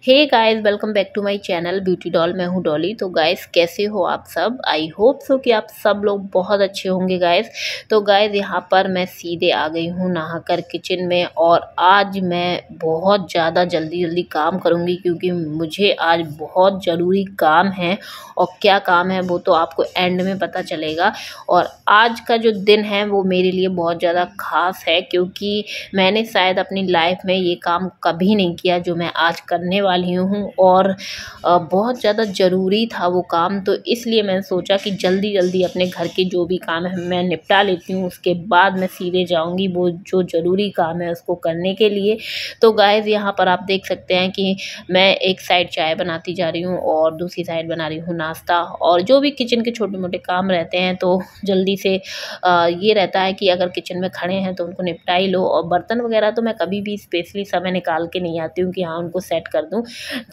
Hey guys, welcome back to my channel beauty doll. मैं हूँ डॉली। तो गाइस, कैसे हो आप सब? आई होप सो कि आप सब लोग बहुत अच्छे होंगे गाइस। तो गाइस, यहाँ पर मैं सीधे आ गई हूँ नहाकर किचन में, और आज मैं बहुत ज़्यादा जल्दी काम करूँगी क्योंकि मुझे आज बहुत ज़रूरी काम है। और क्या काम है वो तो आपको एंड में पता चलेगा। और आज का जो दिन है वो मेरे लिए बहुत ज़्यादा ख़ास है क्योंकि मैंने शायद अपनी लाइफ में ये काम कभी नहीं किया जो मैं आज करने वाली हूँ। और बहुत ज़्यादा ज़रूरी था वो काम, तो इसलिए मैंने सोचा कि जल्दी अपने घर के जो भी काम है मैं निपटा लेती हूँ, उसके बाद मैं सीधे जाऊँगी वो जो ज़रूरी काम है उसको करने के लिए। तो गाइस, यहाँ पर आप देख सकते हैं कि मैं एक साइड चाय बनाती जा रही हूँ और दूसरी साइड बना रही हूँ नाश्ता। और जो भी किचन के छोटे मोटे काम रहते हैं तो जल्दी से ये रहता है कि अगर किचन में खड़े हैं तो उनको निपटा ही लो। और बर्तन वगैरह तो मैं कभी भी स्पेशली समय निकाल के नहीं आती हूँ कि हाँ उनको सेट कर दूँ।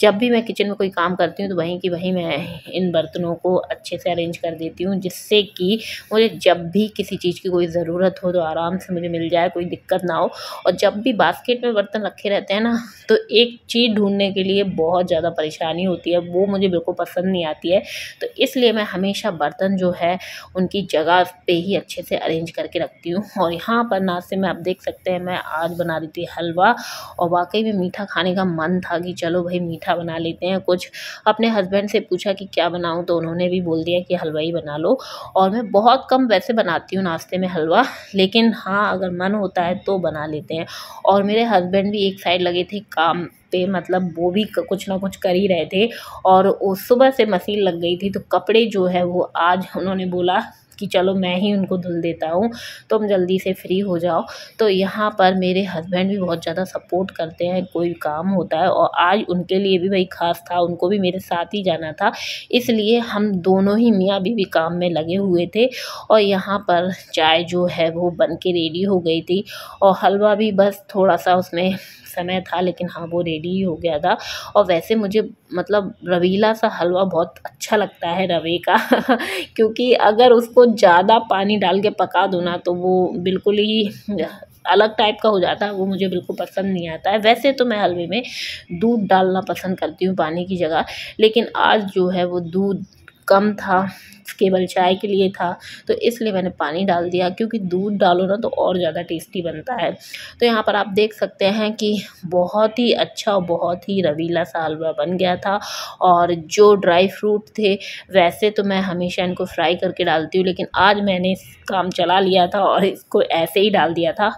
जब भी मैं किचन में कोई काम करती हूँ तो वहीं की वहीं मैं इन बर्तनों को अच्छे से अरेंज कर देती हूँ, जिससे कि मुझे जब भी किसी चीज़ की कोई ज़रूरत हो तो आराम से मुझे मिल जाए, कोई दिक्कत ना हो। और जब भी बास्केट में बर्तन रखे रहते हैं ना, तो एक चीज़ ढूंढने के लिए बहुत ज़्यादा परेशानी होती है, वो मुझे बिल्कुल पसंद नहीं आती है। तो इसलिए मैं हमेशा बर्तन जो है उनकी जगह पे ही अच्छे से अरेंज करके रखती हूँ। और यहाँ पर नाश्ते में आप देख सकते हैं मैं आज बना रही थी हलवा, और वाकई में मीठा खाने का मन था कि चलो भाई मीठा बना लेते हैं कुछ। अपने हस्बैंड से पूछा कि क्या बनाऊँ, तो उन्होंने भी बोल दिया कि हलवा ही बना लो। और मैं बहुत कम वैसे बनाती हूँ नाश्ते में हलवा, लेकिन हाँ अगर मन होता है तो बना लेते हैं। और मेरे हस्बैंड भी एक साइड लगे थे काम पे, मतलब वो भी कुछ ना कुछ कर ही रहे थे। और उस सुबह से मशीन लग गई थी, तो कपड़े जो है वो आज उन्होंने बोला कि चलो मैं ही उनको धुल देता हूँ, तुम जल्दी से फ्री हो जाओ। तो यहाँ पर मेरे हस्बैंड भी बहुत ज़्यादा सपोर्ट करते हैं, कोई काम होता है। और आज उनके लिए भी भाई ख़ास था, उनको भी मेरे साथ ही जाना था, इसलिए हम दोनों ही मियाँ बीवी काम में लगे हुए थे। और यहाँ पर चाय जो है वो बन के रेडी हो गई थी, और हलवा भी बस थोड़ा सा उसमें समय था, लेकिन हाँ वो रेडी ही हो गया था। और वैसे मुझे मतलब रवीला सा हलवा बहुत अच्छा लगता है रवे का क्योंकि अगर उसको ज़्यादा पानी डाल के पका दो ना तो वो बिल्कुल ही अलग टाइप का हो जाता है, वो मुझे बिल्कुल पसंद नहीं आता है। वैसे तो मैं हलवे में दूध डालना पसंद करती हूँ पानी की जगह, लेकिन आज जो है वो दूध कम था, केवल चाय के लिए था, तो इसलिए मैंने पानी डाल दिया, क्योंकि दूध डालो ना तो और ज़्यादा टेस्टी बनता है। तो यहाँ पर आप देख सकते हैं कि बहुत ही अच्छा और बहुत ही रवीला सा हलवा बन गया था। और जो ड्राई फ्रूट थे, वैसे तो मैं हमेशा इनको फ्राई करके डालती हूँ, लेकिन आज मैंने काम चला लिया था और इसको ऐसे ही डाल दिया था,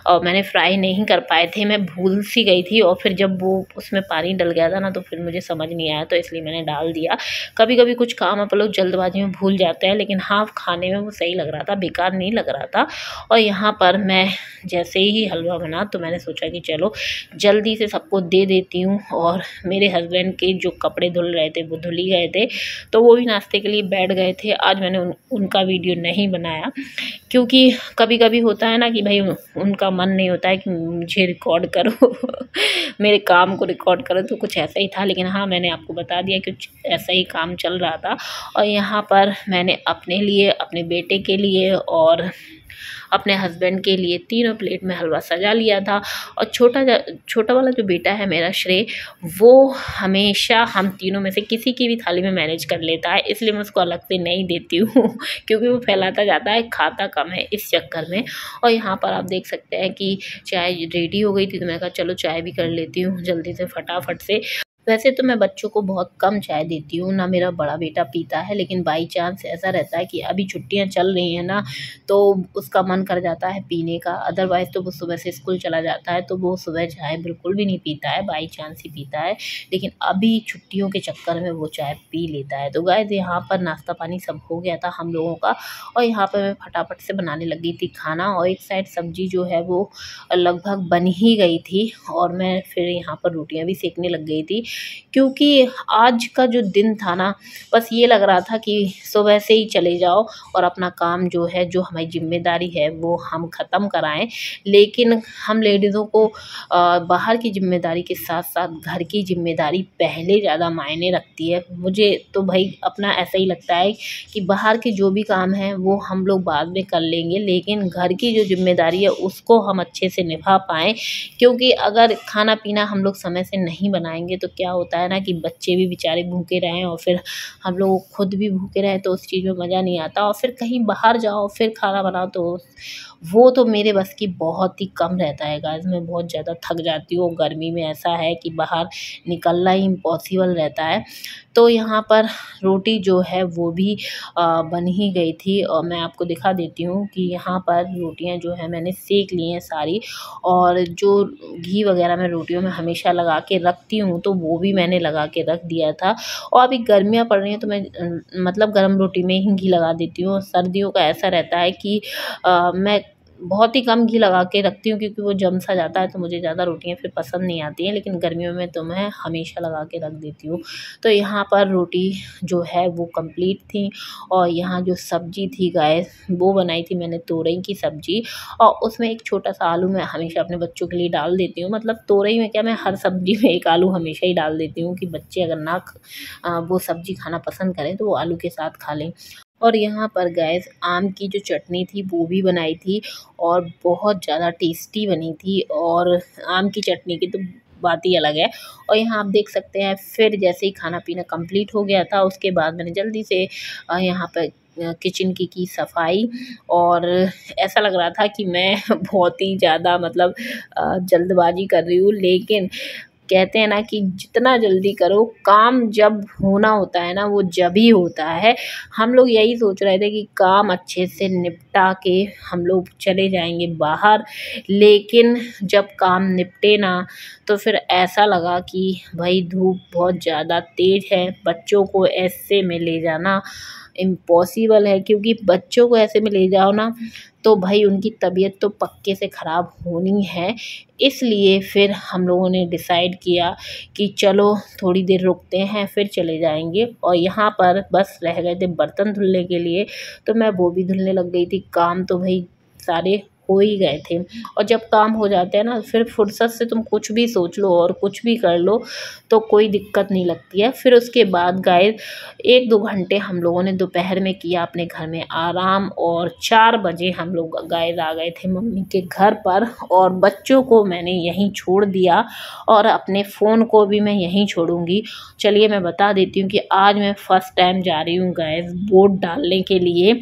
और मैंने फ्राई नहीं कर पाए थे, मैं भूल सी गई थी। और फिर जब वो उसमें पानी डल गया था ना तो फिर मुझे समझ नहीं आया, तो इसलिए मैंने डाल दिया। कभी कभी कुछ काम आप लोग जल्दबाजी में भूल जाते हैं, लेकिन हाँ खाने में वो सही लग रहा था, बेकार नहीं लग रहा था। और यहाँ पर मैं जैसे ही हलवा बना तो मैंने सोचा कि चलो जल्दी से सबको दे देती हूँ। और मेरे हस्बैंड के जो कपड़े धुल रहे थे वो धुल ही गए थे, तो वो भी नाश्ते के लिए बैठ गए थे। आज मैंने उनका वीडियो नहीं बनाया, क्योंकि कभी कभी होता है ना कि भाई उनका मन नहीं होता है कि मुझे रिकॉर्ड करो मेरे काम को रिकॉर्ड करो, तो कुछ ऐसा ही था। लेकिन हाँ मैंने आपको बता दिया कि कुछ ऐसा ही काम चल रहा था। और यहाँ पर मैंने अपने लिए, अपने बेटे के लिए और अपने हस्बैंड के लिए तीनों प्लेट में हलवा सजा लिया था। और छोटा वाला जो बेटा है मेरा श्रेय, वो हमेशा हम तीनों में से किसी की भी थाली में मैनेज कर लेता है, इसलिए मैं उसको अलग से नहीं देती हूँ क्योंकि वो फैलाता जाता है, खाता कम है इस चक्कर में। और यहाँ पर आप देख सकते हैं कि चाय रेडी हो गई थी, तो मैंने कहा चलो चाय भी कर लेती हूँ जल्दी से फटाफट से। वैसे तो मैं बच्चों को बहुत कम चाय देती हूँ ना, मेरा बड़ा बेटा पीता है, लेकिन बाई चांस ऐसा रहता है कि अभी छुट्टियाँ चल रही हैं ना, तो उसका मन कर जाता है पीने का। अदरवाइज़ तो वो सुबह से स्कूल चला जाता है, तो वो सुबह चाय बिल्कुल भी नहीं पीता है, बाई चांस ही पीता है। लेकिन अभी छुट्टियों के चक्कर में वो चाय पी लेता है। तो गाइस, यहाँ पर नाश्ता पानी सब हो गया था हम लोगों का, और यहाँ पर मैं फटाफट से बनाने लगी थी खाना। और एक साइड सब्जी जो है वो लगभग बन ही गई थी, और मैं फिर यहाँ पर रोटियाँ भी सेकने लग गई थी, क्योंकि आज का जो दिन था ना, बस ये लग रहा था कि सुबह से ही चले जाओ और अपना काम जो है, जो हमारी जिम्मेदारी है वो हम ख़त्म कराएं। लेकिन हम लेडीज़ों को बाहर की जिम्मेदारी के साथ साथ घर की जिम्मेदारी पहले ज़्यादा मायने रखती है। मुझे तो भाई अपना ऐसा ही लगता है कि बाहर के जो भी काम है वो हम लोग बाद में कर लेंगे, लेकिन घर की जो जिम्मेदारी है उसको हम अच्छे से निभा पाएँ। क्योंकि अगर खाना पीना हम लोग समय से नहीं बनाएंगे तो क्या होता है ना कि बच्चे भी बेचारे भूखे रहें और फिर हम लोग खुद भी भूखे रहें तो उस चीज़ में मज़ा नहीं आता। और फिर कहीं बाहर जाओ फिर खाना बनाओ तो वो तो मेरे बस की बहुत ही कम रहता है गाइस। मैं बहुत ज़्यादा थक जाती हूँ। गर्मी में ऐसा है कि बाहर निकलना ही इम्पॉसिबल रहता है। तो यहाँ पर रोटी जो है वो भी बन ही गई थी और मैं आपको दिखा देती हूँ कि यहाँ पर रोटियाँ जो है मैंने सेक ली हैं सारी। और जो घी वगैरह मैं रोटियों में हमेशा लगा के रखती हूँ तो वो भी मैंने लगा के रख दिया था। और अभी गर्मियाँ पड़ रही हैं तो मैं मतलब गर्म रोटी में ही घी लगा देती हूँ। सर्दियों का ऐसा रहता है कि मैं बहुत ही कम घी लगा के रखती हूँ क्योंकि वो जम सा जाता है तो मुझे ज़्यादा रोटियाँ फिर पसंद नहीं आती हैं। लेकिन गर्मियों में तो मैं हमेशा लगा के रख देती हूँ। तो यहाँ पर रोटी जो है वो कंप्लीट थी। और यहाँ जो सब्ज़ी थी गाइस वो बनाई थी मैंने तोरई की सब्ज़ी। और उसमें एक छोटा सा आलू मैं हमेशा अपने बच्चों के लिए डाल देती हूँ। मतलब तोरई में क्या, मैं हर सब्ज़ी में एक आलू हमेशा ही डाल देती हूँ कि बच्चे अगर वो सब्ज़ी खाना पसंद करें तो वो आलू के साथ खा लें। और यहाँ पर गाइस आम की जो चटनी थी वो भी बनाई थी और बहुत ज़्यादा टेस्टी बनी थी। और आम की चटनी की तो बात ही अलग है। और यहाँ आप देख सकते हैं फिर जैसे ही खाना पीना कंप्लीट हो गया था उसके बाद मैंने जल्दी से यहाँ पर किचन की सफाई। और ऐसा लग रहा था कि मैं बहुत ही ज़्यादा मतलब जल्दबाजी कर रही हूँ। लेकिन कहते हैं ना कि जितना जल्दी करो काम जब होना होता है ना वो जब ही होता है। हम लोग यही सोच रहे थे कि काम अच्छे से निपटा के हम लोग चले जाएंगे बाहर। लेकिन जब काम निपटे ना तो फिर ऐसा लगा कि भाई धूप बहुत ज़्यादा तेज़ है, बच्चों को ऐसे में ले जाना इम्पॉसिबल है। क्योंकि बच्चों को ऐसे में ले जाओ ना तो भाई उनकी तबीयत तो पक्के से ख़राब होनी है। इसलिए फिर हम लोगों ने डिसाइड किया कि चलो थोड़ी देर रुकते हैं फिर चले जाएंगे। और यहाँ पर बस रह गए थे बर्तन धुलने के लिए तो मैं वो भी धुलने लग गई थी। काम तो भाई सारे हो ही गए थे। और जब काम हो जाते हैं ना फिर फुर्सत से तुम कुछ भी सोच लो और कुछ भी कर लो तो कोई दिक्कत नहीं लगती है। फिर उसके बाद गाइस 1-2 घंटे हम लोगों ने दोपहर में किया अपने घर में आराम। और 4 बजे हम लोग गाइस आ गए थे मम्मी के घर पर। और बच्चों को मैंने यहीं छोड़ दिया और अपने फ़ोन को भी मैं यहीं छोड़ूंगी। चलिए मैं बता देती हूँ कि आज मैं फ़र्स्ट टाइम जा रही हूँ गाइस वोट डालने के लिए।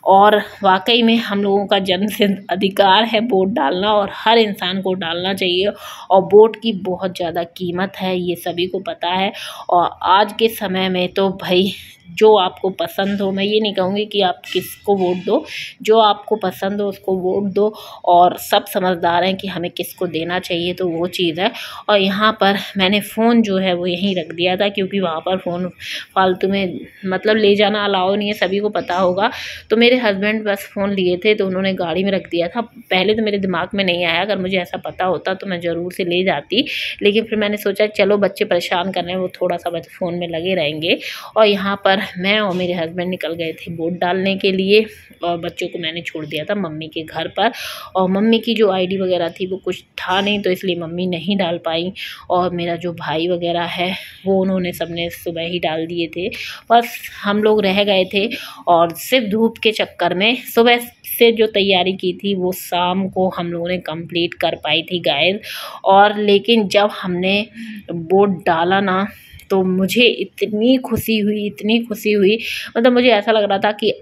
और वाकई में हम लोगों का जन्मसिद्ध अधिकार है वोट डालना और हर इंसान को डालना चाहिए। और वोट की बहुत ज़्यादा कीमत है ये सभी को पता है। और आज के समय में तो भाई जो आपको पसंद हो, मैं ये नहीं कहूँगी कि आप किसको वोट दो, जो आपको पसंद हो उसको वोट दो। और सब समझदार हैं कि हमें किसको देना चाहिए तो वो चीज़ है। और यहाँ पर मैंने फ़ोन जो है वो यहीं रख दिया था क्योंकि वहाँ पर फ़ोन फालतू में मतलब ले जाना अलाउ नहीं है, सभी को पता होगा। तो मेरे हस्बैंड बस फ़ोन लिए थे तो उन्होंने गाड़ी में रख दिया था। पहले तो मेरे दिमाग में नहीं आया, अगर मुझे ऐसा पता होता तो मैं ज़रूर से ले जाती। लेकिन फिर मैंने सोचा चलो बच्चे परेशान कर रहे हैं वो थोड़ा सा बस फ़ोन में लगे रहेंगे। और यहाँ पर मैं और मेरे हस्बैंड निकल गए थे वोट डालने के लिए। और बच्चों को मैंने छोड़ दिया था मम्मी के घर पर। और मम्मी की जो आईडी वगैरह थी वो कुछ था नहीं तो इसलिए मम्मी नहीं डाल पाई। और मेरा जो भाई वगैरह है वो उन्होंने सबने सुबह ही डाल दिए थे। बस हम लोग रह गए थे और सिर्फ धूप के चक्कर में सुबह से जो तैयारी की थी वो शाम को हम लोगों ने कंप्लीट कर पाई थी गाइस। और लेकिन जब हमने वोट डाला ना तो मुझे इतनी खुशी हुई, इतनी खुशी हुई, मतलब मुझे ऐसा लग रहा था कि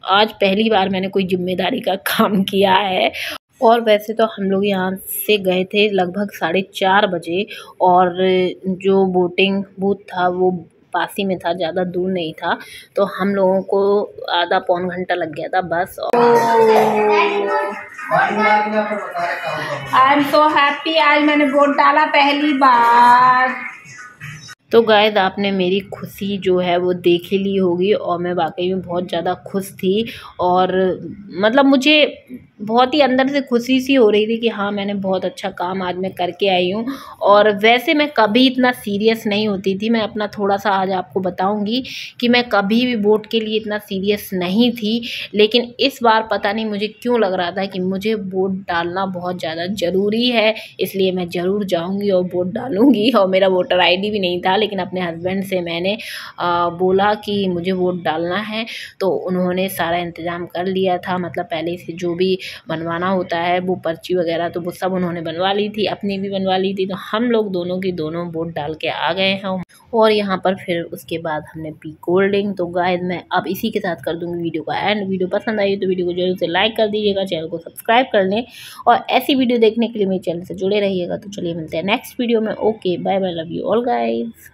आज पहली बार मैंने कोई जिम्मेदारी का काम किया है। और वैसे तो हम लोग यहाँ से गए थे लगभग 4:30 बजे। और जो वोटिंग बूथ था वो पास ही में था, ज़्यादा दूर नहीं था। तो हम लोगों को आधा पौन घंटा लग गया था बस। आई एम सो हैप्पी, आज मैंने वोट डाला पहली बार। तो गाइस आपने मेरी खुशी जो है वो देख ही ली होगी और मैं वाकई में बहुत ज़्यादा खुश थी। और मतलब मुझे बहुत ही अंदर से खुशी सी हो रही थी कि हाँ मैंने बहुत अच्छा काम आज मैं करके आई हूँ। और वैसे मैं कभी इतना सीरियस नहीं होती थी, मैं अपना थोड़ा सा आज आपको बताऊँगी कि मैं कभी भी वोट के लिए इतना सीरियस नहीं थी। लेकिन इस बार पता नहीं मुझे क्यों लग रहा था कि मुझे वोट डालना बहुत ज़्यादा ज़रूरी है, इसलिए मैं ज़रूर जाऊँगी और वोट डालूँगी। और मेरा वोटर ID भी नहीं था लेकिन अपने हस्बैंड से मैंने बोला कि मुझे वोट डालना है तो उन्होंने सारा इंतज़ाम कर लिया था। मतलब पहले से जो भी बनवाना होता है वो पर्ची वगैरह, तो वो सब उन्होंने बनवा ली थी, अपनी भी बनवा ली थी। तो हम लोग दोनों की दोनों वोट डाल के आ गए हैं और यहाँ पर फिर उसके बाद हमने पी कोल्ड ड्रिंक। तो गाइस मैं अब इसी के साथ कर दूँगी वीडियो का एंड। वीडियो पसंद आई तो वीडियो को जरूर से लाइक कर दीजिएगा, चैनल को सब्सक्राइब कर लें और ऐसी वीडियो देखने के लिए मेरे चैनल से जुड़े रहिएगा। तो चलिए मिलते हैं नेक्स्ट वीडियो में। Okay bye bye, love you all guys.